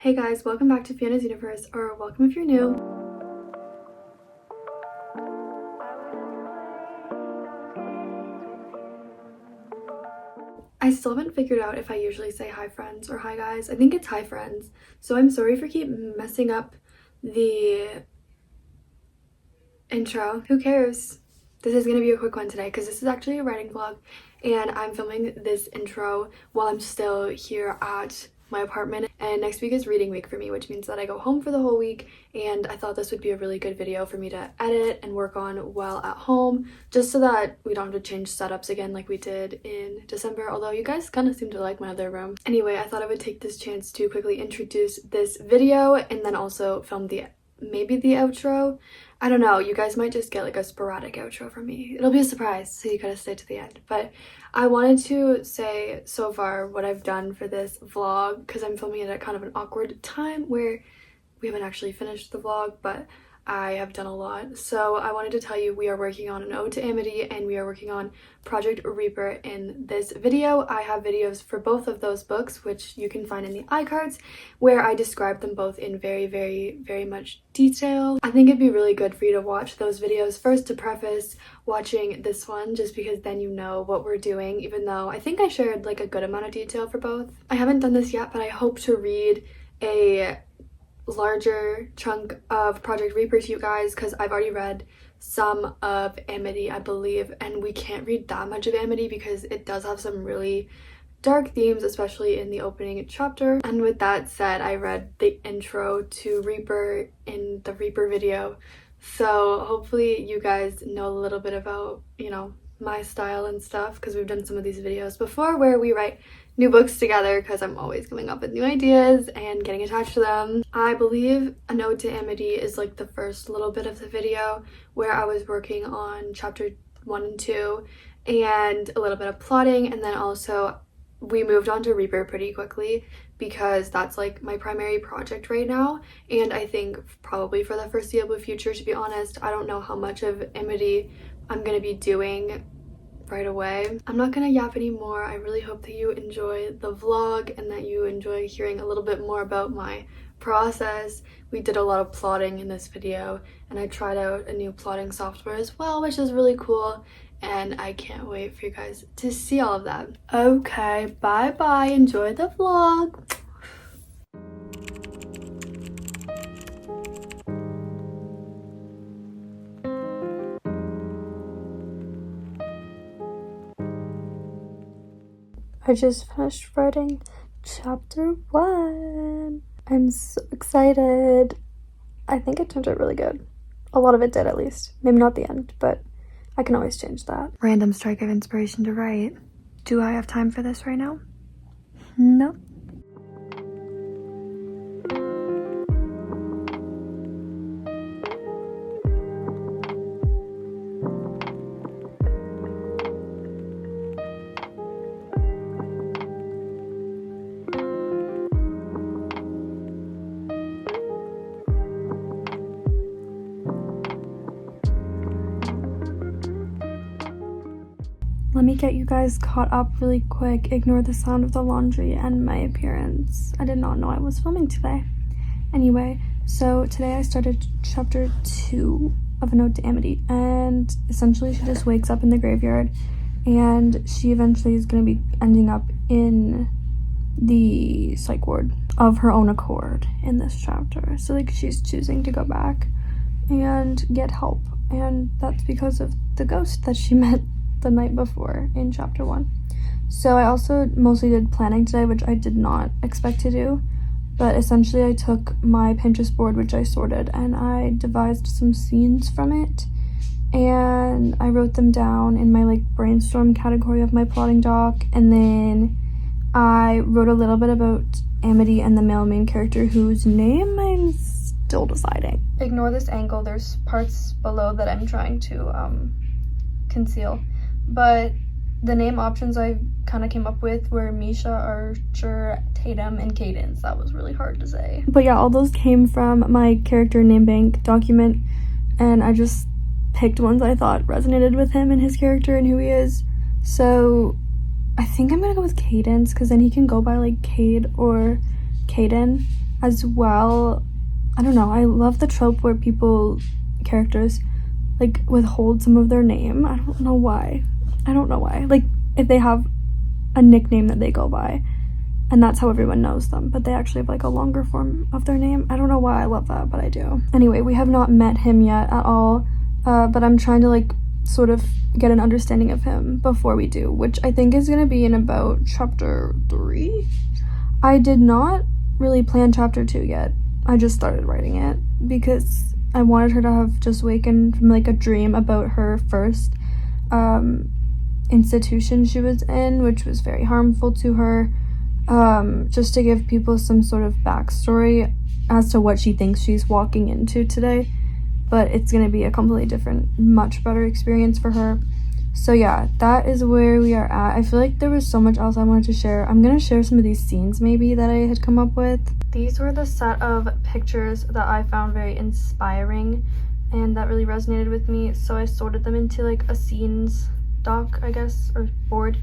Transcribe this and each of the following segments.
Hey guys, welcome back to Fiona's Universe, or welcome if you're new. I still haven't figured out if I usually say hi friends or hi guys. I think it's hi friends. So I'm sorry for keep messing up the intro. Who cares? This is gonna be a quick one today because this is actually a writing vlog and I'm filming this intro while I'm still here at my apartment, and next week is reading week for me, which means that I go home for the whole week, and I thought this would be a really good video for me to edit and work on while at home, just so that we don't have to change setups again like we did in December, although you guys kind of seem to like my other room. Anyway, I thought I would take this chance to quickly introduce this video and then also film maybe the outro. I don't know, you guys might just get like a sporadic outro from me. It'll be a surprise, so you gotta stay to the end. But I wanted to say so far what I've done for this vlog, because I'm filming it at kind of an awkward time where we haven't actually finished the vlog, but I have done a lot. So I wanted to tell you we are working on An Ode to Amity and we are working on Project Reaper in this video. I have videos for both of those books, which you can find in the iCards, where I describe them both in very much detail. I think it'd be really good for you to watch those videos first to preface watching this one, just because then you know what we're doing, even though I think I shared like a good amount of detail for both. I haven't done this yet, but I hope to read a larger chunk of Project Reaper to you guys, because I've already read some of Amity, I believe, and we can't read that much of Amity because it does have some really dark themes, especially in the opening chapter. And with that said, I read the intro to Reaper in the Reaper video, so hopefully you guys know a little bit about, you know, my style and stuff, because we've done some of these videos before where we write new books together, because I'm always coming up with new ideas and getting attached to them. I believe An Ode to Amity is like the first little bit of the video where I was working on chapter 1 and 2 and a little bit of plotting, and then also we moved on to Reaper pretty quickly because that's like my primary project right now, and I think probably for the foreseeable future, to be honest. I don't know how much of Amity I'm gonna be doing right away. I'm not gonna yap anymore. I really hope that you enjoy the vlog and that you enjoy hearing a little bit more about my process. We did a lot of plotting in this video, and I tried out a new plotting software as well, which is really cool, and I can't wait for you guys to see all of that. Okay, bye enjoy the vlog. I just finished writing chapter 1. I'm so excited. I think it turned out really good. A lot of it did, at least. Maybe not the end, but I can always change that. Random strike of inspiration to write. Do I have time for this right now? No. Let me get you guys caught up really quick. Ignore the sound of the laundry and my appearance. I did not know I was filming today. Anyway, so today I started chapter 2 of An Ode to Amity, and essentially she just wakes up in the graveyard and she eventually is going to be ending up in the psych ward of her own accord in this chapter. So like she's choosing to go back and get help, and that's because of the ghost that she met the night before in chapter 1. So I also mostly did planning today, which I did not expect to do, but essentially I took my Pinterest board, which I sorted, and I devised some scenes from it, and I wrote them down in my like brainstorm category of my plotting doc, and then I wrote a little bit about Amity and the male main character, whose name I'm still deciding. Ignore this angle, there's parts below that I'm trying to conceal. But the name options I kind of came up with were Misha, Archer, Tatum, and Cadence. That was really hard to say. But yeah, all those came from my character name bank document, and I just picked ones I thought resonated with him and his character and who he is. So I think I'm gonna go with Cadence, because then he can go by like Cade or Caden, as well. I don't know, I love the trope where characters like withhold some of their name. I don't know why. Like if they have a nickname that they go by and that's how everyone knows them, but they actually have like a longer form of their name. I don't know why I love that, but I do. Anyway, we have not met him yet at all, but I'm trying to like sort of get an understanding of him before we do, which I think is gonna be in about chapter 3. I did not really plan chapter 2 yet. I just started writing it because I wanted her to have just wakened from like a dream about her first institution she was in, which was very harmful to her, just to give people some sort of backstory as to what she thinks she's walking into today. But it's going to be a completely different, much better experience for her. So yeah, that is where we are at. I feel like there was so much else I wanted to share. I'm going to share some of these scenes maybe that I had come up with. These were the set of pictures that I found very inspiring and that really resonated with me. So I sorted them into like a scenes doc, I guess, or board.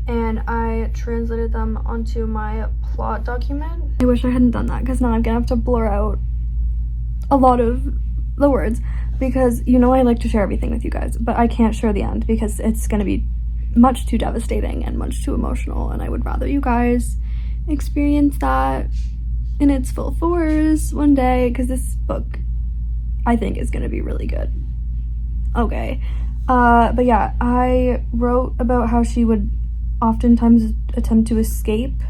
And I translated them onto my plot document. I wish I hadn't done that because now I'm going to have to blur out a lot of the words because you know I like to share everything with you guys, but I can't share the end because it's going to be much too devastating and much too emotional, and I would rather you guys experience that in its full force one day because this book I think is going to be really good. Okay, but yeah, I wrote about how she would oftentimes attempt to escape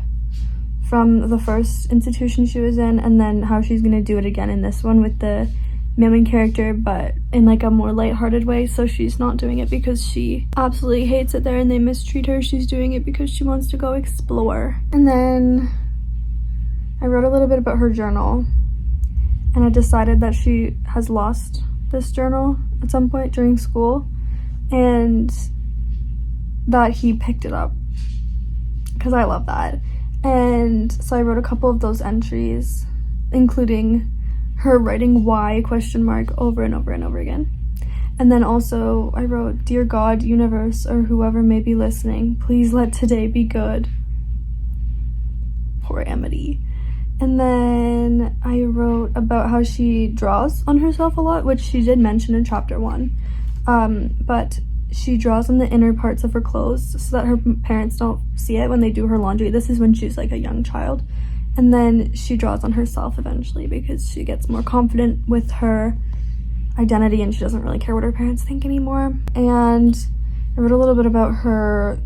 from the first institution she was in, and then how she's going to do it again in this one with the main character, but in like a more lighthearted way. So she's not doing it because she absolutely hates it there and they mistreat her. She's doing it because she wants to go explore. And then I wrote a little bit about her journal, and I decided that she has lost this journal at some point during school and that he picked it up because I love that. And so I wrote a couple of those entries, including her writing why ? Over and over and over again. And then also I wrote, "Dear God, universe, or whoever may be listening, please let today be good." Poor Amity. And then I wrote about how she draws on herself a lot, which she did mention in chapter 1. But she draws on the inner parts of her clothes so that her parents don't see it when they do her laundry. This is when she's like a young child. And then she draws on herself eventually because she gets more confident with her identity and she doesn't really care what her parents think anymore. And I wrote a little bit about her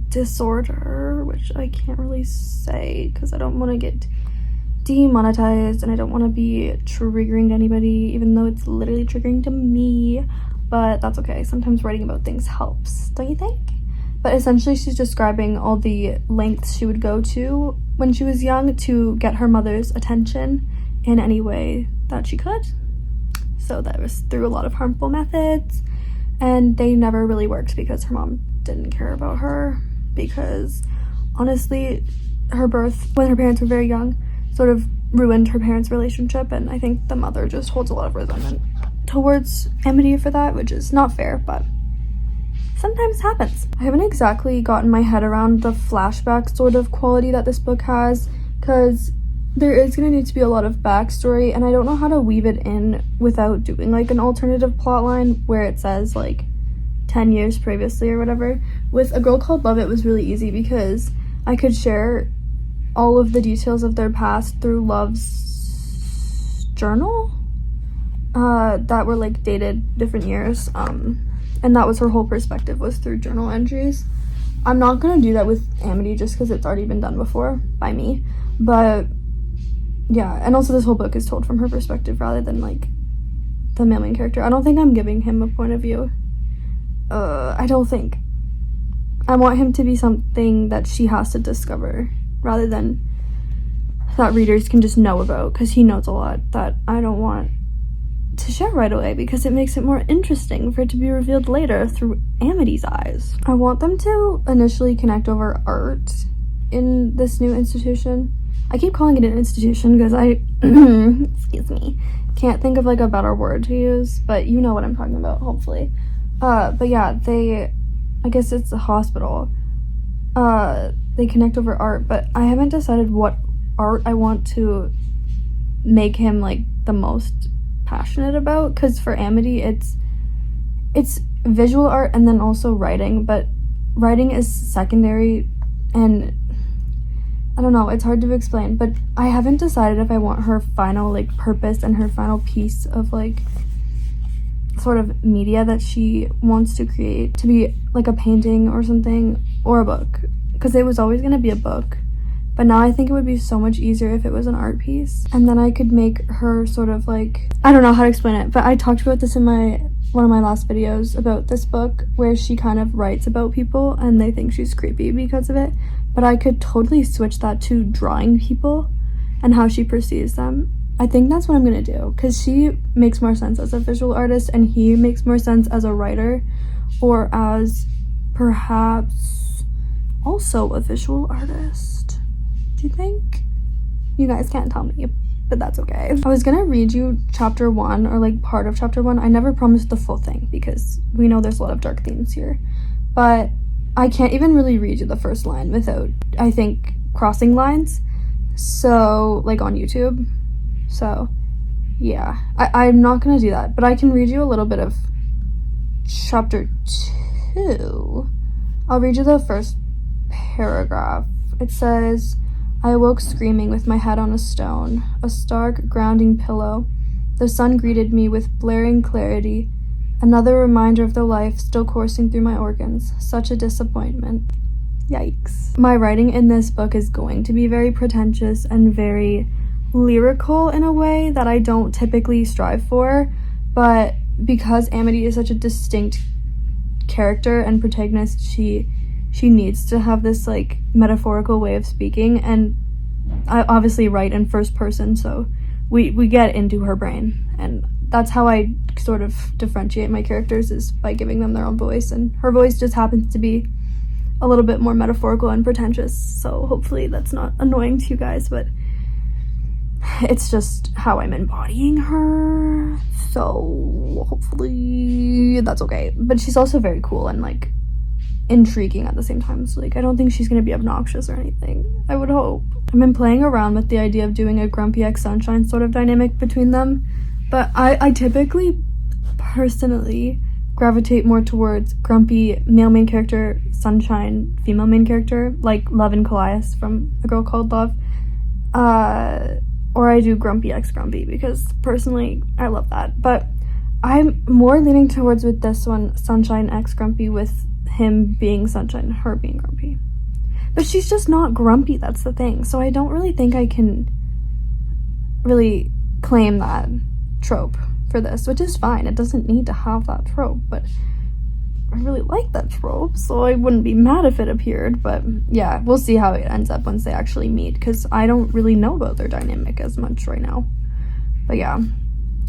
disorder, which I can't really say because I don't want to get demonetized and I don't want to be triggering to anybody, even though it's literally triggering to me. But that's okay. Sometimes writing about things helps, don't you think? But essentially she's describing all the lengths she would go to when she was young to get her mother's attention in any way that she could. So that was through a lot of harmful methods, and they never really worked because her mom didn't care about her, because honestly her birth when her parents were very young sort of ruined her parents' relationship, and I think the mother just holds a lot of resentment towards Amity for that, which is not fair, but sometimes happens. I haven't exactly gotten my head around the flashback sort of quality that this book has, because there is going to need to be a lot of backstory, and I don't know how to weave it in without doing like an alternative plot line where it says like 10 years previously or whatever. With A Girl Called Love, it was really easy because I could share all of the details of their past through Love's journal that were like dated different years, and that was her whole perspective, was through journal entries. I'm not gonna do that with Amity just because it's already been done before by me, but yeah. And also this whole book is told from her perspective rather than like the main character. I don't think I'm giving him a point of view. I don't think. I want him to be something that she has to discover rather than that readers can just know about, because he knows a lot that I don't want to share right away because it makes it more interesting for it to be revealed later through Amity's eyes. I want them to initially connect over art in this new institution. I keep calling it an institution because I excuse me, can't think of like a better word to use, but you know what I'm talking about, hopefully. But yeah, I guess it's a hospital. They connect over art, but I haven't decided what art I want to make him like the most passionate about, because for Amity it's visual art and then also writing, but writing is secondary, and I don't know, it's hard to explain, but I haven't decided if I want her final like purpose and her final piece of like sort of media that she wants to create to be like a painting or something, or a book, because it was always going to be a book, but now I think it would be so much easier if it was an art piece, and then I could make her sort of like, I don't know how to explain it, but I talked about this in one of my last videos about this book where she kind of writes about people and they think she's creepy because of it, but I could totally switch that to drawing people and how she perceives them. I think that's what I'm gonna do, because she makes more sense as a visual artist and he makes more sense as a writer, or as perhaps also a visual artist. Do you think? You guys can't tell me, but that's okay. I was gonna read you chapter 1, or like part of chapter 1. I never promised the full thing because we know there's a lot of dark themes here, but I can't even really read you the first line without, I think, crossing lines, so like on YouTube. So yeah, I'm not gonna do that, but I can read you a little bit of chapter 2. I'll read you the first paragraph. It says, I awoke screaming with my head on a stone, a stark, grounding pillow. The sun greeted me with blaring clarity, another reminder of the life still coursing through my organs. Such a disappointment. Yikes. My writing in this book is going to be very pretentious and very lyrical in a way that I don't typically strive for, but because Amity is such a distinct character and protagonist, she needs to have this like metaphorical way of speaking, and I obviously write in first person, so we get into her brain, and that's how I sort of differentiate my characters, is by giving them their own voice, and her voice just happens to be a little bit more metaphorical and pretentious, so hopefully that's not annoying to you guys, but it's just how I'm embodying her, so hopefully that's okay. But she's also very cool and like intriguing at the same time, so like I don't think she's gonna be obnoxious or anything, I would hope. I've been playing around with the idea of doing a Grumpy X Sunshine sort of dynamic between them, but I typically personally gravitate more towards Grumpy male main character, Sunshine female main character, like Love and Callias from A Girl Called Love, or I do Grumpy X Grumpy because personally I love that, but I'm more leaning towards with this one Sunshine X Grumpy, with him being Sunshine, her being Grumpy. But she's just not grumpy, that's the thing, so I don't really think I can really claim that trope for this, which is fine, it doesn't need to have that trope, but I really like that trope, so I wouldn't be mad if it appeared. But yeah, we'll see how it ends up once they actually meet, because I don't really know about their dynamic as much right now. But yeah,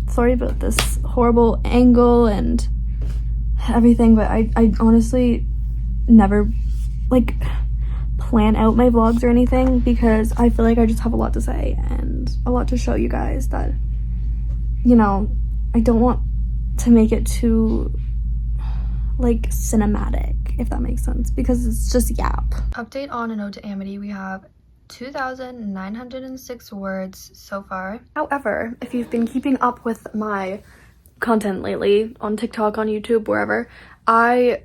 sorry about this horrible angle and everything, but I honestly never like plan out my vlogs or anything, because I feel like I just have a lot to say and a lot to show you guys that, you know, I don't want to make it too like cinematic, if that makes sense, because it's just yap. Update on An Ode to Amity. We have 2,906 words so far. However, if you've been keeping up with my content lately on TikTok, on YouTube, wherever, I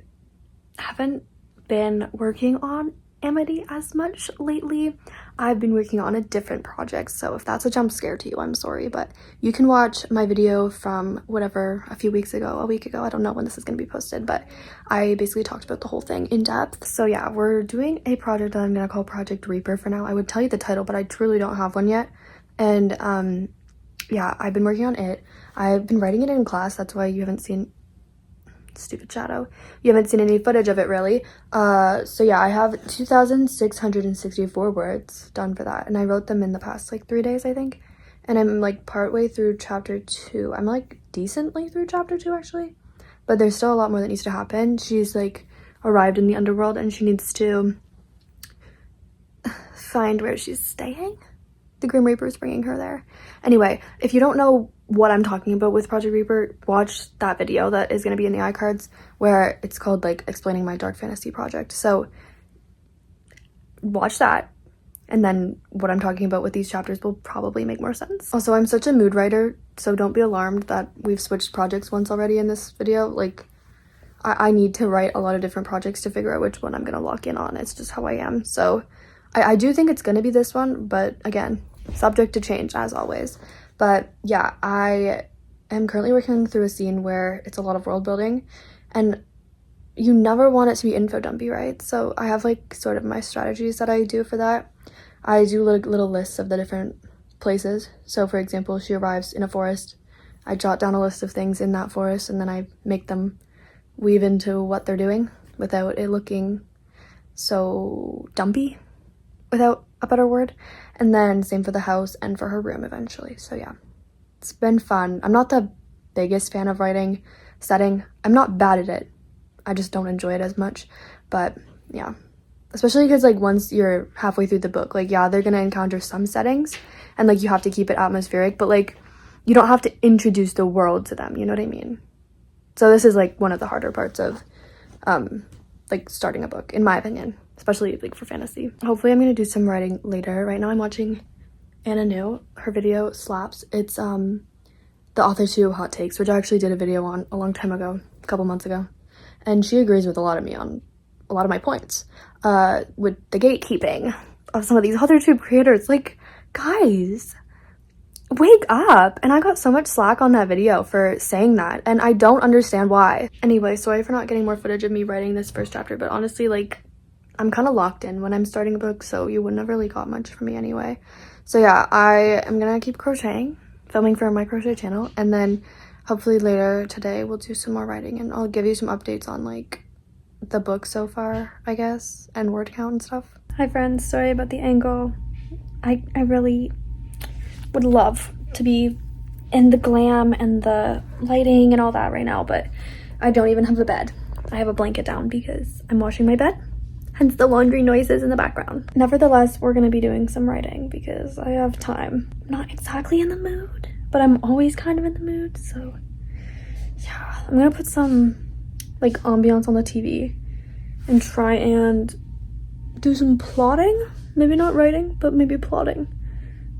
haven't been working on Amity as much lately. I've been working on a different project, so if that's a jump scare to you, I'm sorry, but you can watch my video from whatever, a week ago, I don't know when this is going to be posted, but I basically talked about the whole thing in depth. So yeah, we're doing a project that I'm gonna call Project Reaper for now. I would tell you the title, but I truly don't have one yet, and yeah, I've been working on it. I've been writing it in class, that's why you haven't seen, stupid shadow, you haven't seen any footage of it really. So yeah, I have 2,664 words done for that, and I wrote them in the past like 3 days, I think, and I'm like partway through chapter 2. I'm like decently through chapter 2 actually, but there's still a lot more that needs to happen. She's like arrived in the underworld and she needs to find where she's staying. The Grim Reaper is bringing her there. Anyway, if you don't know what I'm talking about with Project Reaper, watch that video that is going to be in the iCards, where it's called like explaining my dark fantasy project. So watch that, and then what I'm talking about with these chapters will probably make more sense. Also, I'm such a mood writer, so don't be alarmed that we've switched projects once already in this video. Like, I need to write a lot of different projects to figure out which one I'm gonna lock in on. It's just how I am. So I do think it's gonna be this one, but again, subject to change as always. But yeah, I am currently working through a scene where it's a lot of world building, and you never want it to be info dumpy, right? So I have like sort of my strategies that I do for that. I do little lists of the different places. So for example, she arrives in a forest. I jot down a list of things in that forest, and then I make them weave into what they're doing without it looking so dumpy, without a better word. And then same for the house and for her room eventually. So yeah, it's been fun. I'm not the biggest fan of writing setting. I'm not bad at it, I just don't enjoy it as much. But yeah, especially because like once you're halfway through the book, like yeah, they're gonna encounter some settings and like you have to keep it atmospheric, but like you don't have to introduce the world to them, you know what I mean? So this is like one of the harder parts of like starting a book, in my opinion, especially like for fantasy. Hopefully I'm gonna do some writing later. Right now I'm watching An Ode. Her video slaps. It's the author to Hot Takes, which I actually did a video on a long time ago, a couple months ago, and she agrees with a lot of me on a lot of my points with the gatekeeping of some of these other tube creators. Like, guys, wake up. And I got so much slack on that video for saying that, and I don't understand why. Anyway, sorry for not getting more footage of me writing this first chapter, but honestly, like, I'm kind of locked in when I'm starting a book, so you wouldn't have really got much from me anyway. So yeah, I am gonna keep crocheting, filming for my crochet channel, and then hopefully later today we'll do some more writing, and I'll give you some updates on like the book so far, I guess, and word count and stuff. Hi friends, sorry about the angle. I really would love to be in the glam and the lighting and all that right now, but I don't even have a bed. I have a blanket down because I'm washing my bed, hence the laundry noises in the background. Nevertheless, we're gonna be doing some writing because I have time. I'm not exactly in the mood, but I'm always kind of in the mood, so yeah. I'm gonna put some like ambiance on the TV and try and do some plotting. Maybe not writing, but maybe plotting,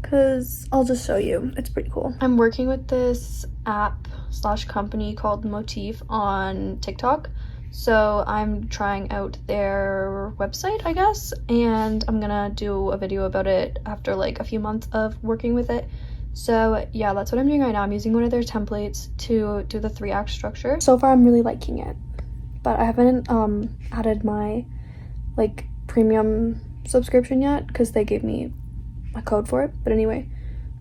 because I'll just show you. It's pretty cool. I'm working with this app / company called Motif on TikTok. So I'm trying out their website, I guess, and I'm gonna do a video about it after like a few months of working with it. So yeah, that's what I'm doing right now. I'm using one of their templates to do the 3-act structure. So far I'm really liking it, but I haven't added my like premium subscription yet because they gave me a code for it. But anyway,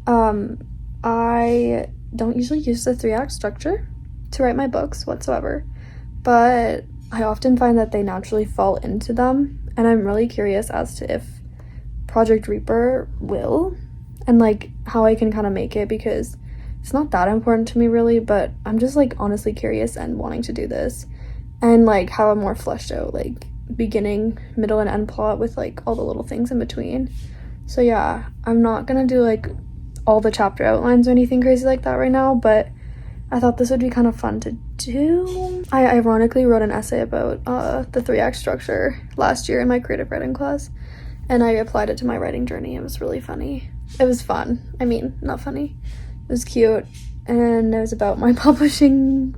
I don't usually use the 3-act structure to write my books whatsoever, but I often find that they naturally fall into them, and I'm really curious as to if Project Reaper will, and like how I can kind of make it, because it's not that important to me really, but I'm just like honestly curious and wanting to do this, and like how I'm more fleshed out like beginning, middle, and end plot with like all the little things in between. So yeah, I'm not gonna do like all the chapter outlines or anything crazy like that right now, but I thought this would be kind of fun to do. I ironically wrote an essay about the 3-act structure last year in my creative writing class, and I applied it to my writing journey. It was really funny. It was fun. I mean, not funny. It was cute, and it was about my publishing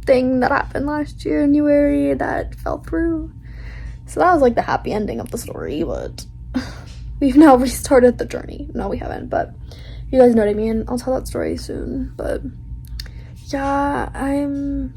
thing that happened last January that fell through. So that was like the happy ending of the story, but we've now restarted the journey. No, we haven't, but you guys know what I mean. I'll tell that story soon, but yeah, I'm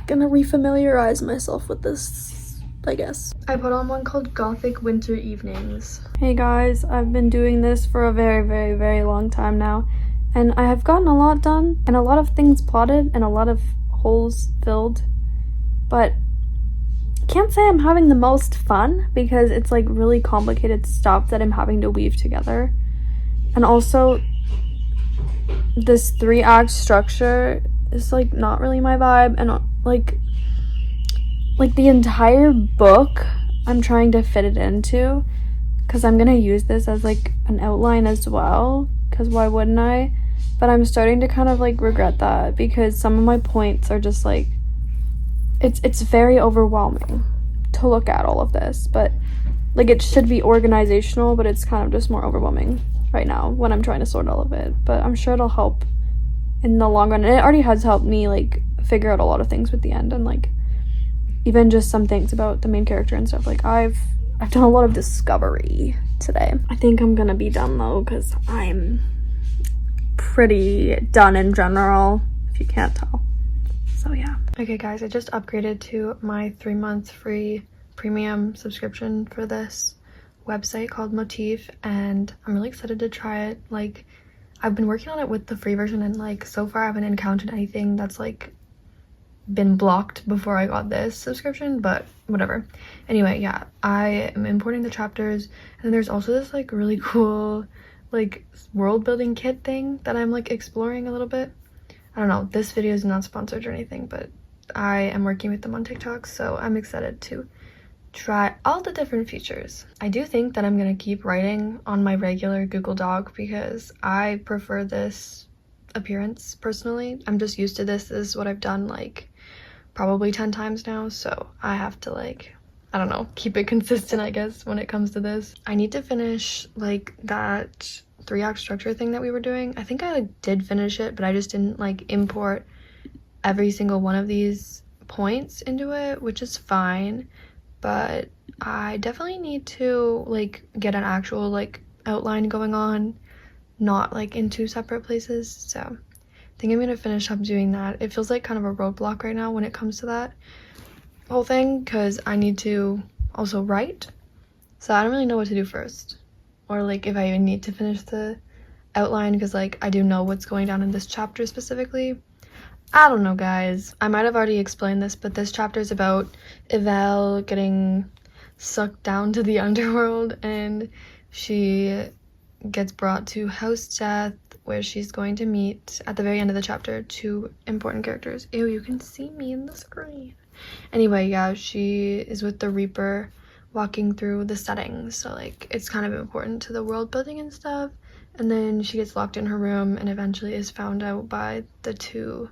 gonna refamiliarize myself with this, I guess. I put on one called Gothic Winter Evenings. Hey guys, I've been doing this for a very long time now, and I have gotten a lot done, and a lot of things plotted, and a lot of holes filled, but I can't say I'm having the most fun because it's like really complicated stuff that I'm having to weave together. And also, this 3-act structure is like not really my vibe, and like the entire book I'm trying to fit it into, because I'm gonna use this as like an outline as well, because why wouldn't I? But I'm starting to kind of like regret that, because some of my points are just like it's very overwhelming to look at all of this. But like it should be organizational, but it's kind of just more overwhelming right now when I'm trying to sort all of it. But I'm sure it'll help in the long run, and it already has helped me like figure out a lot of things with the end, and like even just some things about the main character and stuff. Like I've done a lot of discovery today. I think I'm gonna be done though, because I'm pretty done in general, if you can't tell. So yeah. Okay guys, I just upgraded to my 3-month free premium subscription for this website called Motif, and I'm really excited to try it. Like I've been working on it with the free version, and like so far I haven't encountered anything that's like been blocked before I got this subscription, but whatever. Anyway, yeah, I am importing the chapters, and there's also this like really cool like world building kit thing that I'm like exploring a little bit. I don't know, this video is not sponsored or anything, but I am working with them on TikTok, so I'm excited to try all the different features. I do think that I'm gonna keep writing on my regular Google Doc because I prefer this appearance personally. I'm just used to this. This is what I've done like probably 10 times now, so I have to like, I don't know, keep it consistent I guess when it comes to this. I need to finish like that 3-act structure thing that we were doing. I think I like did finish it, but I just didn't like import every single one of these points into it, which is fine, but I definitely need to like get an actual like outline going on, not like in 2 separate places. So I think I'm gonna finish up doing that. It feels like kind of a roadblock right now when it comes to that whole thing, because I need to also write, so I don't really know what to do first, or like if I even need to finish the outline, because like I do know what's going down in this chapter specifically. I don't know guys, I might have already explained this, but this chapter is about Yvel getting sucked down to the underworld, and she gets brought to House Death, where she's going to meet at the very end of the chapter 2 important characters. Ew, you can see me in the screen. Anyway, yeah, she is with the Reaper walking through the settings, so like it's kind of important to the world building and stuff. And then she gets locked in her room and eventually is found out by the 2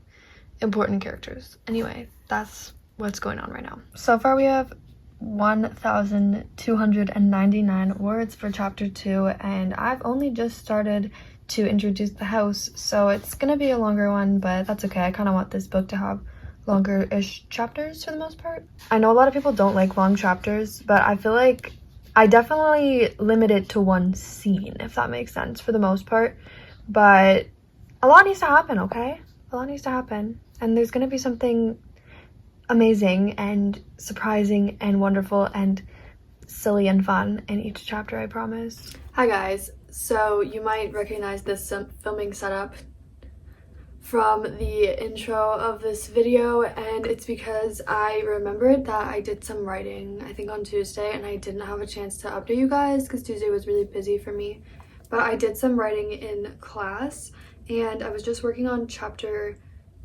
important characters. Anyway, that's what's going on right now. So far we have 1,299 words for chapter 2, and I've only just started to introduce the house, so it's gonna be a longer one, but that's okay. I kind of want this book to have longer-ish chapters for the most part. I know a lot of people don't like long chapters, but I feel like I definitely limit it to 1 scene, if that makes sense, for the most part. But a lot needs to happen, okay? A lot needs to happen, and there's gonna be something amazing and surprising and wonderful and silly and fun in each chapter, I promise. Hi guys, so you might recognize this filming setup from the intro of this video, and it's because I remembered that I did some writing I think on Tuesday, and I didn't have a chance to update you guys because Tuesday was really busy for me. But I did some writing in class, and I was just working on chapter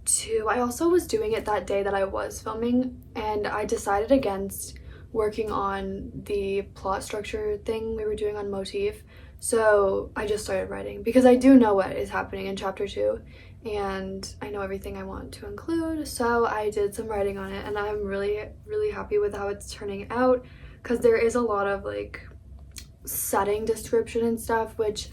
2. I also was doing it that day that I was filming, and I decided against working on the plot structure thing we were doing on Motif, so I just started writing because I do know what is happening in chapter 2 and I know everything I want to include. So I did some writing on it, and I'm really happy with how it's turning out, because there is a lot of like setting description and stuff, which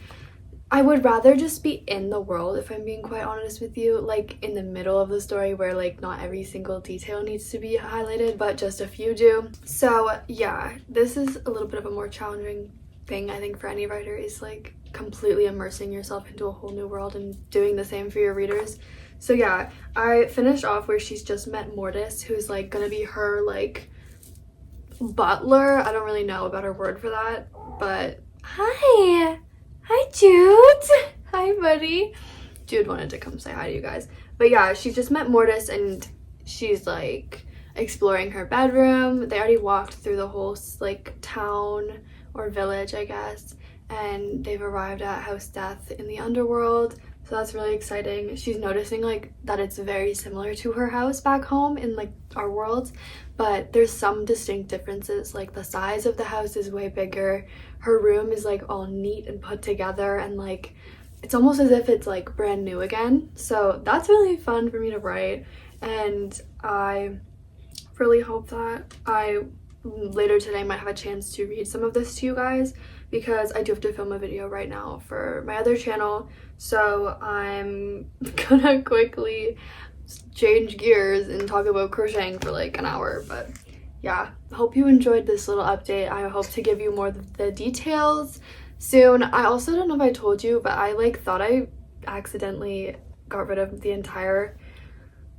I would rather just be in the world, if I'm being quite honest with you, like in the middle of the story where like not every single detail needs to be highlighted, but just a few do. So yeah, this is a little bit of a more challenging thing I think for any writer, is like completely immersing yourself into a whole new world and doing the same for your readers. So yeah, I finished off where she's just met Mortis, who's like gonna be her like butler. I don't really know a better word for that, but hi Jude. Hi buddy. Jude wanted to come say hi to you guys. But yeah, she just met Mortis, and she's like exploring her bedroom. They already walked through the whole like town or village, I guess, and they've arrived at House Death in the underworld, so that's really exciting. She's noticing like that it's very similar to her house back home in like our worlds, but there's some distinct differences. Like the size of the house is way bigger, her room is like all neat and put together, and like it's almost as if it's like brand new again. So that's really fun for me to write, and I really hope that I later today I might have a chance to read some of this to you guys, because I do have to film a video right now for my other channel. So I'm gonna quickly change gears and talk about crocheting for like an hour. But yeah, hope you enjoyed this little update. I hope to give you more of the details soon. I also don't know if I told you, but I like thought I accidentally got rid of the entire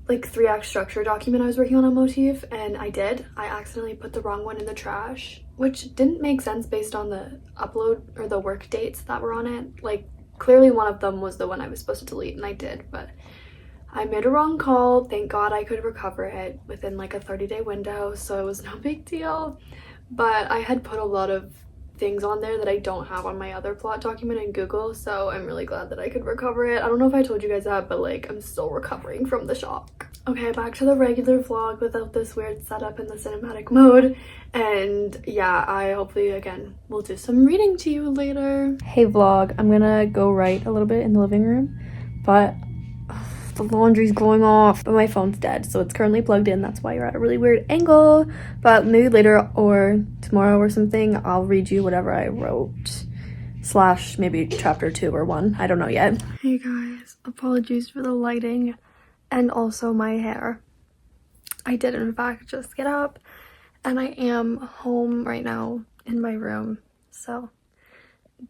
like 3-act structure document I was working on Motif, and I did. I accidentally put the wrong one in the trash, which didn't make sense based on the upload or the work dates that were on it. Like clearly one of them was the one I was supposed to delete, and I did, but I made a wrong call. Thank God I could recover it within like a 30-day window, so it was no big deal. But I had put a lot of things on there that I don't have on my other plot document in Google, so I'm really glad that I could recover it. I don't know if I told you guys that, but like I'm still recovering from the shock. Okay, back to the regular vlog without this weird setup in the cinematic mode. And yeah, I hopefully again will do some reading to you later. Hey vlog, I'm gonna go write a little bit in the living room, but the laundry's going off, but my phone's dead, so it's currently plugged in. That's why you're at a really weird angle. But maybe later or tomorrow or something, I'll read you whatever I wrote, / maybe chapter 2 or 1. I don't know yet. Hey guys, apologies for the lighting and also my hair. I did in fact just get up, and I am home right now in my room, so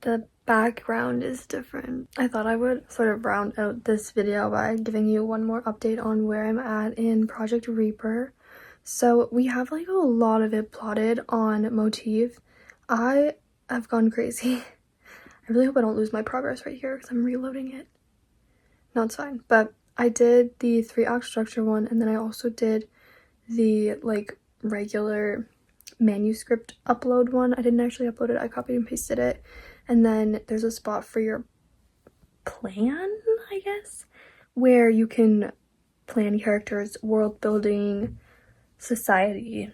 the background is different. I thought I would sort of round out this video by giving you one more update on where I'm at in Project Reaper. So we have like a lot of it plotted on Motif. I have gone crazy. I really hope I don't lose my progress right here because I'm reloading it. No, it's fine. But I did the 3-act structure one, and then I also did the like regular manuscript upload one. I didn't actually upload it, I copied and pasted it. And then there's a spot for your plan, I guess, where you can plan characters, world building, society,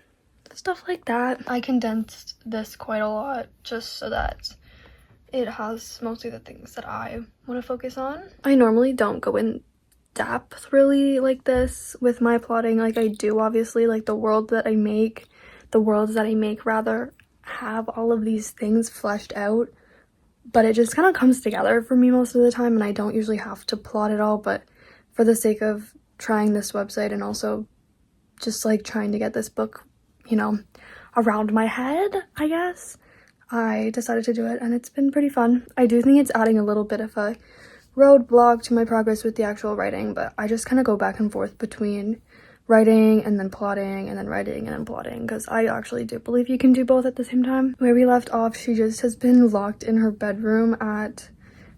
stuff like that. I condensed this quite a lot just so that it has mostly the things that I want to focus on. I normally don't go in depth really like this with my plotting like I do, obviously. Like the worlds that I make rather, have all of these things fleshed out, but it just kind of comes together for me most of the time, and I don't usually have to plot it all. But for the sake of trying this website and also just like trying to get this book, you know, around my head, I guess, I decided to do it, and it's been pretty fun. I do think it's adding a little bit of a roadblock to my progress with the actual writing, but I just kind of go back and forth between writing and then plotting and then writing and then plotting, because I actually do believe you can do both at the same time. Where we left off, she just has been locked in her bedroom at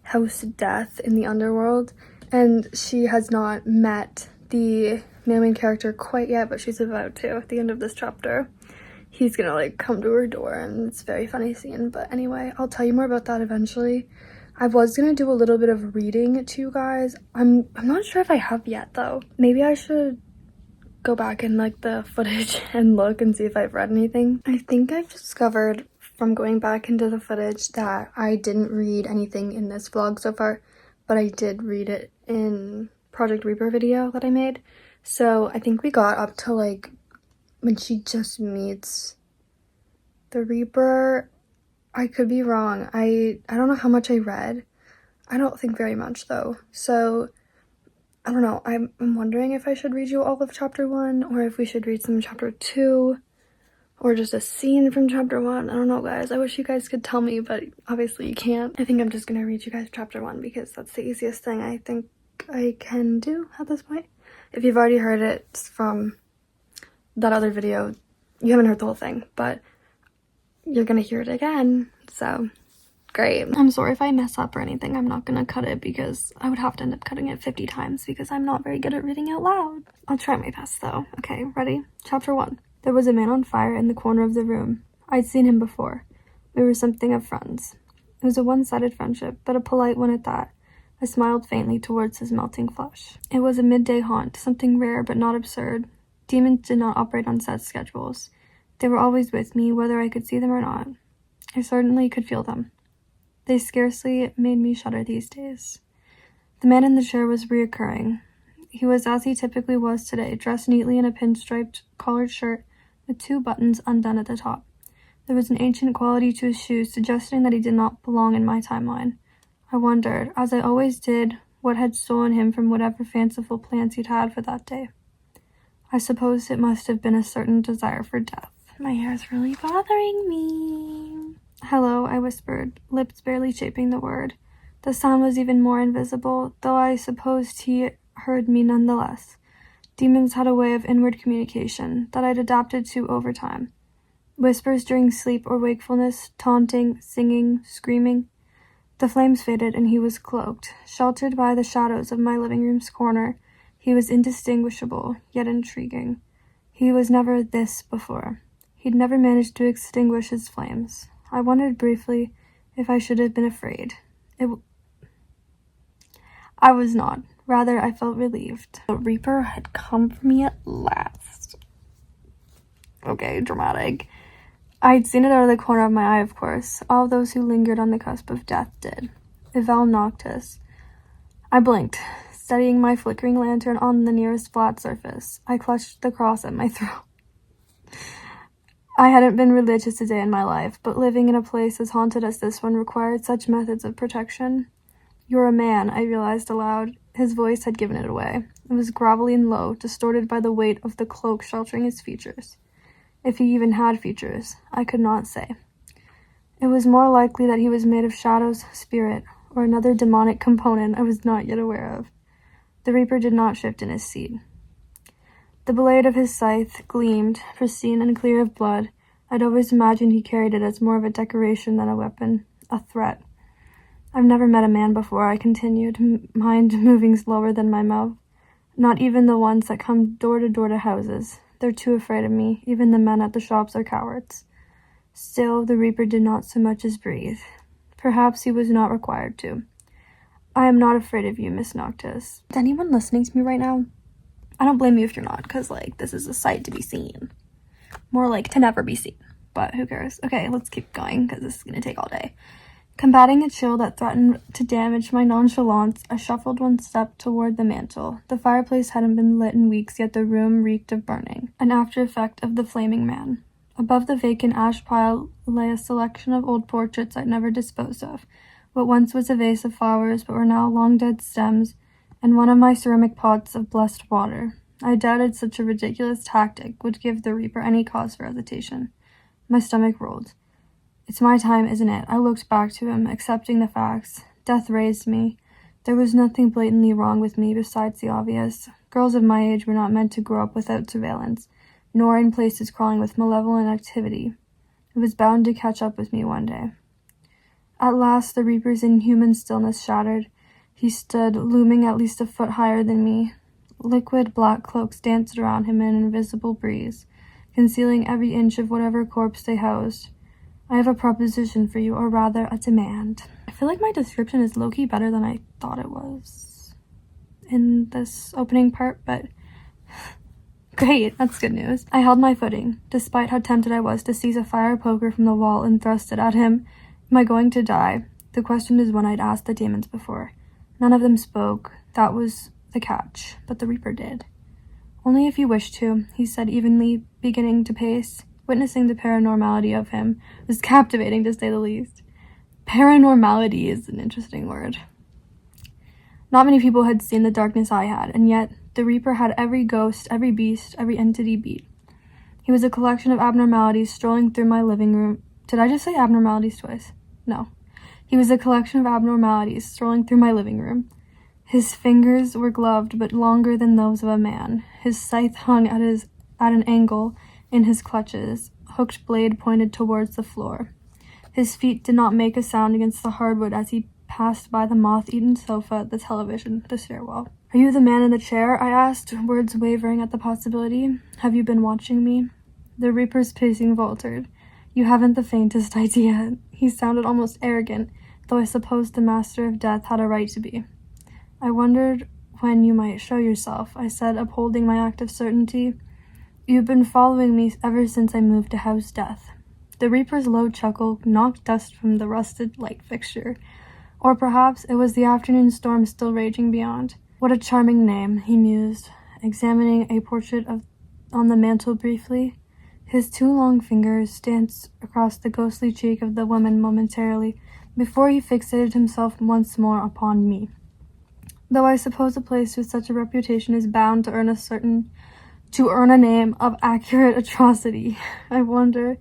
House Death in the underworld, and she has not met the main character quite yet, but she's about to at the end of this chapter. He's gonna like come to her door, and it's a very funny scene. But anyway, I'll tell you more about that eventually. I was gonna do a little bit of reading to you guys. I'm not sure if I have yet though. Maybe I should go back in like the footage and look and see if I've read anything. I think I've discovered from going back into the footage that I didn't read anything in this vlog so far, but I did read it in Project Reaper video that I made. So I think we got up to like when she just meets the Reaper. I could be wrong. I don't know how much I read. I don't think very much though. So I don't know. I'm wondering if I should read you all of chapter 1, or if we should read some chapter 2, or just a scene from chapter 1. I don't know, guys. I wish you guys could tell me, but obviously you can't. I think I'm just gonna read you guys chapter 1 because that's the easiest thing I think I can do at this point. If you've already heard it from that other video, you haven't heard the whole thing, but you're gonna hear it again, so great. I'm sorry if I mess up or anything. I'm not gonna cut it because I would have to end up cutting it 50 times because I'm not very good at reading out loud. I'll try my best though. Okay, ready? Chapter 1. There was a man on fire in the corner of the room. I'd seen him before. We were something of friends. It was a one-sided friendship, but a polite one at that. I smiled faintly towards his melting flesh. It was a midday haunt, something rare but not absurd. Demons did not operate on set schedules. They were always with me, whether I could see them or not. I certainly could feel them. They scarcely made me shudder these days. The man in the chair was reoccurring. He was as he typically was today, dressed neatly in a pinstriped collared shirt, with 2 buttons undone at the top. There was an ancient quality to his shoes, suggesting that he did not belong in my timeline. I wondered, as I always did, what had stolen him from whatever fanciful plans he'd had for that day. I suppose it must have been a certain desire for death. My hair's really bothering me. Hello, I whispered, lips barely shaping the word. The sound was even more invisible, though I supposed he heard me nonetheless. Demons had a way of inward communication that I'd adapted to over time. Whispers during sleep or wakefulness, taunting, singing, screaming. The flames faded and he was cloaked. Sheltered by the shadows of my living room's corner, he was indistinguishable, yet intriguing. He was never this before. He'd never managed to extinguish his flames. I wondered briefly if I should have been afraid. I was not. Rather, I felt relieved. The Reaper had come for me at last. Okay, dramatic. I'd seen it out of the corner of my eye, of course. All those who lingered on the cusp of death did. Eval Noctis. I blinked, steadying my flickering lantern on the nearest flat surface. I clutched the cross at my throat. I hadn't been religious a day in my life, but living in a place as haunted as this one required such methods of protection. You're a man, I realized aloud. His voice had given it away. It was gravelly and low, distorted by the weight of the cloak sheltering his features. If he even had features, I could not say. It was more likely that he was made of shadows, spirit, or another demonic component I was not yet aware of. The Reaper did not shift in his seat. The blade of his scythe gleamed, pristine and clear of blood. I'd always imagined he carried it as more of a decoration than a weapon, a threat. I've never met a man before, I continued, mind moving slower than my mouth. Not even the ones that come door to houses. They're too afraid of me. Even the men at the shops are cowards. Still, the Reaper did not so much as breathe. Perhaps he was not required to. I am not afraid of you, Miss Noctis. Is anyone listening to me right now? I don't blame you if you're not, because, this is a sight to be seen. More like to never be seen. But who cares? Okay, let's keep going, because this is going to take all day. Combating a chill that threatened to damage my nonchalance, I shuffled one step toward the mantel. The fireplace hadn't been lit in weeks, yet the room reeked of burning, an after-effect of the flaming man. Above the vacant ash pile lay a selection of old portraits I'd never disposed of, what once was a vase of flowers but were now long-dead stems, and one of my ceramic pots of blessed water. I doubted such a ridiculous tactic would give the Reaper any cause for hesitation. My stomach rolled. It's my time, isn't it? I looked back to him, accepting the facts. Death raised me. There was nothing blatantly wrong with me besides the obvious. Girls of my age were not meant to grow up without surveillance, nor in places crawling with malevolent activity. It was bound to catch up with me one day. At last, the Reaper's inhuman stillness shattered. He stood, looming at least a foot higher than me. Liquid black cloaks danced around him in an invisible breeze, concealing every inch of whatever corpse they housed. I have a proposition for you, or rather, a demand. I feel like my description is low-key better than I thought it was in this opening part, but great, that's good news. I held my footing, despite how tempted I was to seize a fire poker from the wall and thrust it at him. Am I going to die? The question is one I'd asked the demons before. None of them spoke. That was the catch, but the Reaper did. Only if you wish to, he said evenly, beginning to pace. Witnessing the paranormality of him was captivating, to say the least. Paranormality is an interesting word. Not many people had seen the darkness I had, and yet the Reaper had every ghost, every beast, every entity beat. He was a collection of abnormalities strolling through my living room. Did I just say abnormalities twice? No. He was a collection of abnormalities strolling through my living room. His fingers were gloved, but longer than those of a man. His scythe hung at an angle in his clutches, hooked blade pointed towards the floor. His feet did not make a sound against the hardwood as he passed by the moth-eaten sofa, the television, the stairwell. Are you the man in the chair? I asked, words wavering at the possibility. Have you been watching me? The Reaper's pacing faltered. You haven't the faintest idea. He sounded almost arrogant, though I suppose the master of death had a right to be. I wondered when you might show yourself, I said, upholding my act of certainty. You've been following me ever since I moved to House Death. The Reaper's low chuckle knocked dust from the rusted light fixture. Or perhaps it was the afternoon storm still raging beyond. What a charming name, he mused, examining a portrait on the mantel briefly. His 2 long fingers danced across the ghostly cheek of the woman momentarily, before he fixated himself once more upon me. Though I suppose a place with such a reputation is bound to earn a name of accurate atrocity. I wonder.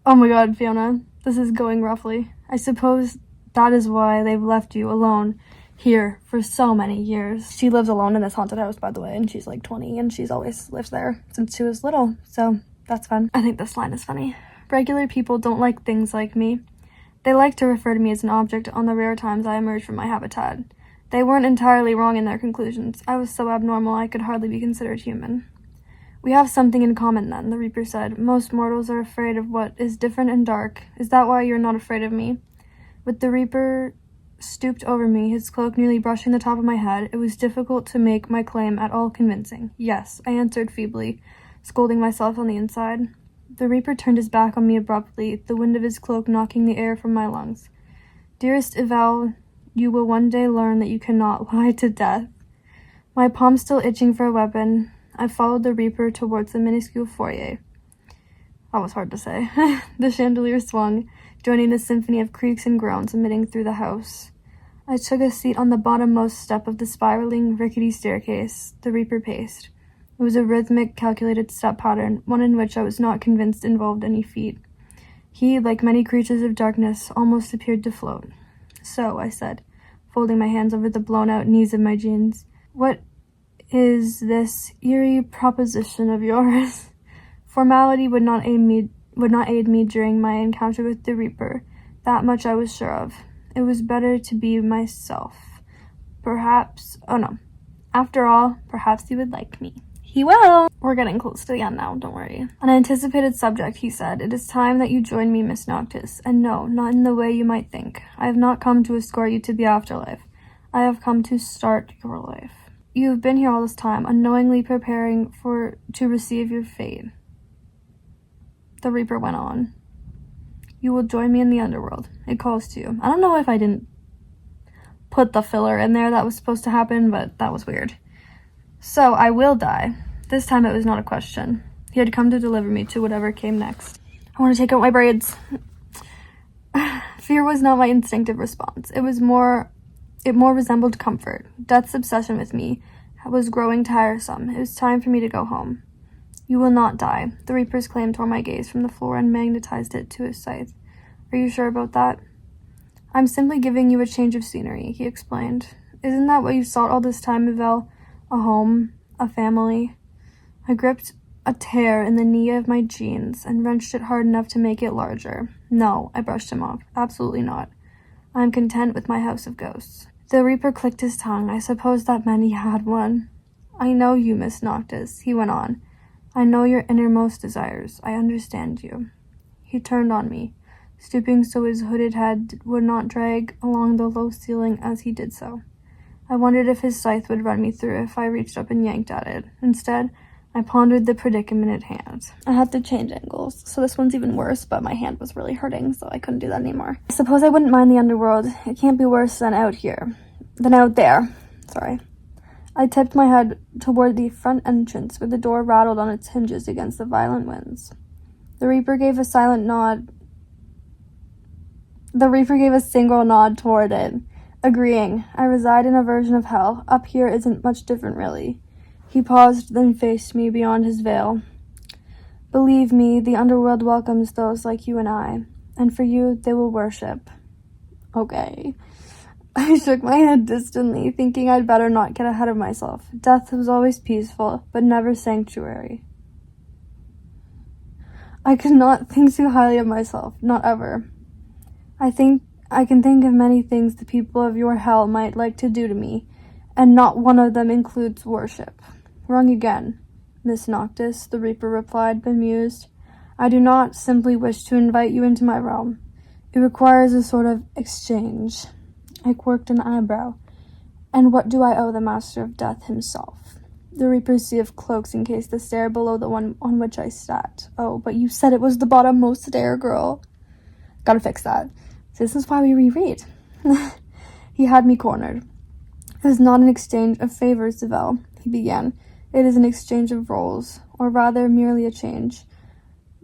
Oh my god, Fiona, this is going roughly. I suppose that is why they've left you alone here for so many years. She lives alone in this haunted house, by the way, and she's like 20, and she's always lived there since she was little, so that's fun. I think this line is funny. Regular people don't like things like me. They like to refer to me as an object on the rare times I emerge from my habitat. They weren't entirely wrong in their conclusions. I was so abnormal I could hardly be considered human. We have something in common then, the Reaper said. Most mortals are afraid of what is different and dark. Is that why you're not afraid of me? With the Reaper stooped over me, his cloak nearly brushing the top of my head, it was difficult to make my claim at all convincing. Yes, I answered feebly, scolding myself on the inside. The Reaper turned his back on me abruptly, the wind of his cloak knocking the air from my lungs. Dearest Yvel, you will one day learn that you cannot lie to death. My palm still itching for a weapon, I followed the Reaper towards the minuscule foyer. That was hard to say. The chandelier swung, joining the symphony of creaks and groans emitting through the house. I took a seat on the bottommost step of the spiraling, rickety staircase. The Reaper paced. It was a rhythmic, calculated step pattern, one in which I was not convinced involved any feet. He, like many creatures of darkness, almost appeared to float. So, I said, folding my hands over the blown-out knees of my jeans, what is this eerie proposition of yours? Formality would not aid me during my encounter with the Reaper. That much I was sure of. It was better to be myself. After all, perhaps he would like me. He will! We're getting close to the end now, don't worry. An anticipated subject, he said. It is time that you join me, Miss Noctis. And no, not in the way you might think. I have not come to escort you to the afterlife. I have come to start your life. You have been here all this time, unknowingly preparing to receive your fate. The Reaper went on. You will join me in the underworld. It calls to you. I don't know if I didn't put the filler in there that was supposed to happen, but that was weird. So, I will die. This time it was not a question. He had come to deliver me to whatever came next. I want to take out my braids. Fear was not my instinctive response. It more resembled comfort. Death's obsession with me was growing tiresome. It was time for me to go home. You will not die. The Reaper's claim tore my gaze from the floor and magnetized it to his scythe. Are you sure about that? I'm simply giving you a change of scenery, he explained. Isn't that what you sought all this time, Yvel? A home, a family. I gripped a tear in the knee of my jeans and wrenched it hard enough to make it larger. No, I brushed him off. Absolutely not. I am content with my house of ghosts. The Reaper clicked his tongue. I suppose that meant he had one. I know you, Miss Noctis, he went on. I know your innermost desires. I understand you. He turned on me, stooping so his hooded head would not drag along the low ceiling as he did so. I wondered if his scythe would run me through if I reached up and yanked at it. Instead, I pondered the predicament at hand. I had to change angles, so this one's even worse, but my hand was really hurting, so I couldn't do that anymore. I suppose I wouldn't mind the underworld. It can't be worse than out there. Sorry. I tipped my head toward the front entrance, where the door rattled on its hinges against the violent winds. The Reaper gave a single nod toward it, agreeing. I reside in a version of hell. Up here isn't much different, really. He paused, then faced me beyond his veil. Believe me, the underworld welcomes those like you and I, and for you, they will worship. Okay. I shook my head distantly, thinking I'd better not get ahead of myself. Death was always peaceful, but never sanctuary. I could not think too highly of myself, not ever. I can think of many things the people of your hell might like to do to me, and not one of them includes worship. Wrong again, Miss Noctis, the Reaper replied, bemused. I do not simply wish to invite you into my realm. It requires a sort of exchange. I quirked an eyebrow. And what do I owe the Master of Death himself? The Reaper's sea of cloaks encased the stair below the one on which I sat. Oh, but you said it was the bottommost stair, girl. Gotta fix that. This is why we reread. He had me cornered. It is not an exchange of favors, Yvel, he began. It is an exchange of roles, or rather merely a change.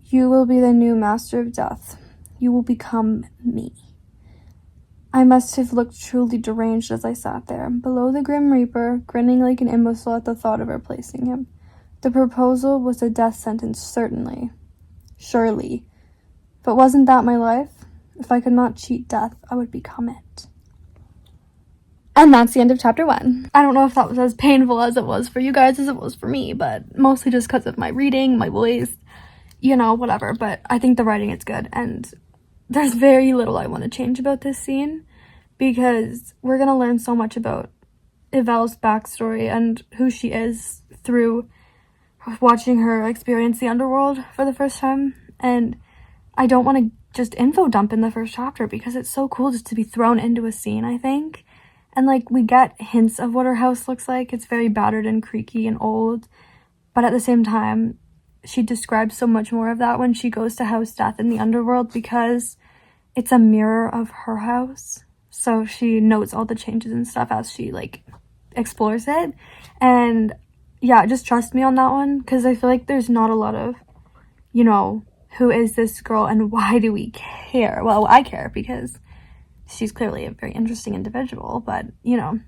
You will be the new master of death. You will become me. I must have looked truly deranged as I sat there, below the Grim Reaper, grinning like an imbecile at the thought of replacing him. The proposal was a death sentence, certainly. Surely. But wasn't that my life? If I could not cheat death, I would become it. And that's the end of chapter 1. I don't know if that was as painful as it was for you guys as it was for me, but mostly just because of my reading, my voice, you know, whatever. But I think the writing is good, and there's very little I want to change about this scene, because we're going to learn so much about Yvelle's backstory and who she is through watching her experience the underworld for the first time. And I don't want to just info dump in the first chapter, because it's so cool just to be thrown into a scene, I think. And, like, we get hints of what her house looks like. It's very battered and creaky and old. But at the same time, she describes so much more of that when she goes to House Death in the underworld, because it's a mirror of her house. So she notes all the changes and stuff as she, like, explores it. And, yeah, just trust me on that one, because I feel like there's not a lot of, you know, who is this girl and why do we care? Well, I care because she's clearly a very interesting individual, but, you know,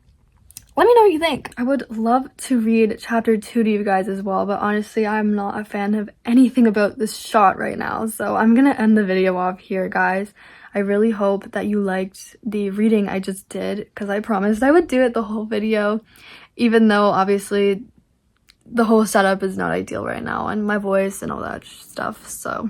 let me know what you think. I would love to read chapter 2 to you guys as well, but honestly, I'm not a fan of anything about this shot right now, so I'm gonna end the video off here, guys. I really hope that you liked the reading I just did, because I promised I would do it the whole video, even though obviously the whole setup is not ideal right now, and my voice and all that stuff, so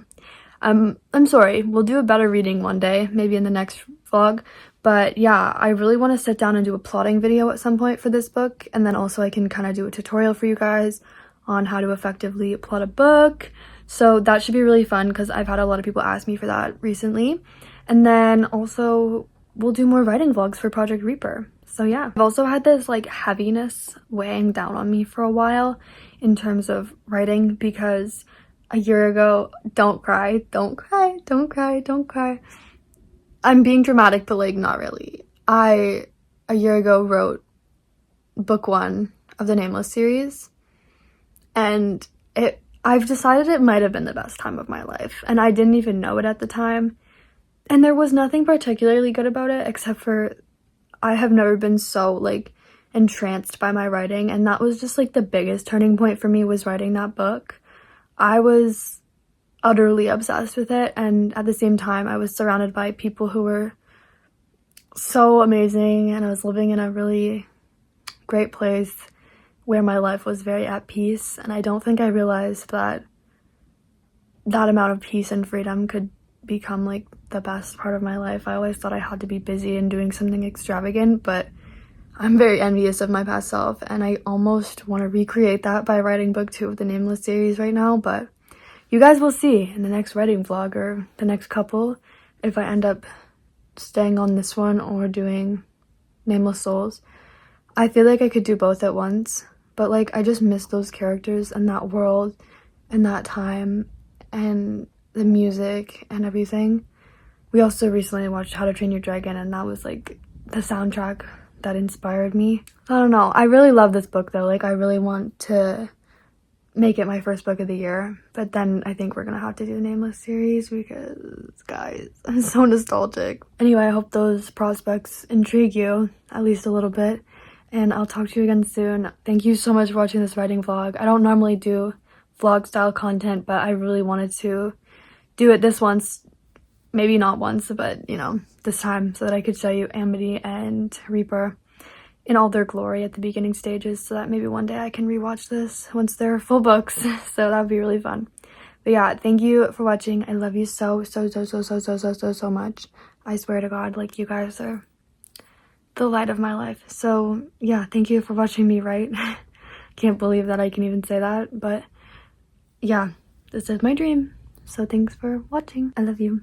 I'm sorry. We'll do a better reading one day, maybe in the next vlog. But yeah, I really want to sit down and do a plotting video at some point for this book, and then also I can kind of do a tutorial for you guys on how to effectively plot a book. So that should be really fun, because I've had a lot of people ask me for that recently. And then also we'll do more writing vlogs for Project Reaper. So yeah, I've also had this like heaviness weighing down on me for a while in terms of writing, because a year ago, don't cry, don't cry, don't cry, don't cry. I'm being dramatic, but like not really. A year ago wrote book 1 of the Nameless series, and I've decided it might have been the best time of my life, and I didn't even know it at the time. And there was nothing particularly good about it, except for I have never been so like entranced by my writing, and that was just like the biggest turning point for me, was writing that book. I was utterly obsessed with it, and at the same time I was surrounded by people who were so amazing, and I was living in a really great place where my life was very at peace, and I don't think I realized that that amount of peace and freedom could become like the best part of my life. I always thought I had to be busy and doing something extravagant, but I'm very envious of my past self, and I almost want to recreate that by writing book 2 of the Nameless series right now. But you guys will see in the next writing vlog, or the next couple, if I end up staying on this one or doing Nameless Souls. I feel like I could do both at once, but like I just miss those characters and that world and that time and the music and everything. We also recently watched How to Train Your Dragon, and that was like the soundtrack that inspired me. I don't know, I really love this book though. Like I really want to make it my first book of the year, but then I think we're gonna have to do the Nameless series, because guys, I'm so nostalgic. Anyway, I hope those prospects intrigue you at least a little bit, and I'll talk to you again soon. Thank you so much for watching this writing vlog. I don't normally do vlog style content, but I really wanted to do it this once, maybe not once, but you know, this time, so that I could show you Amity and Reaper in all their glory at the beginning stages, so that maybe one day I can rewatch this once they're full books. So that would be really fun. But yeah, thank you for watching. I love you so much. I swear to God, like, you guys are the light of my life. So yeah, thank you for watching me write. Can't believe that I can even say that, but yeah, this is my dream. So thanks for watching. I love you.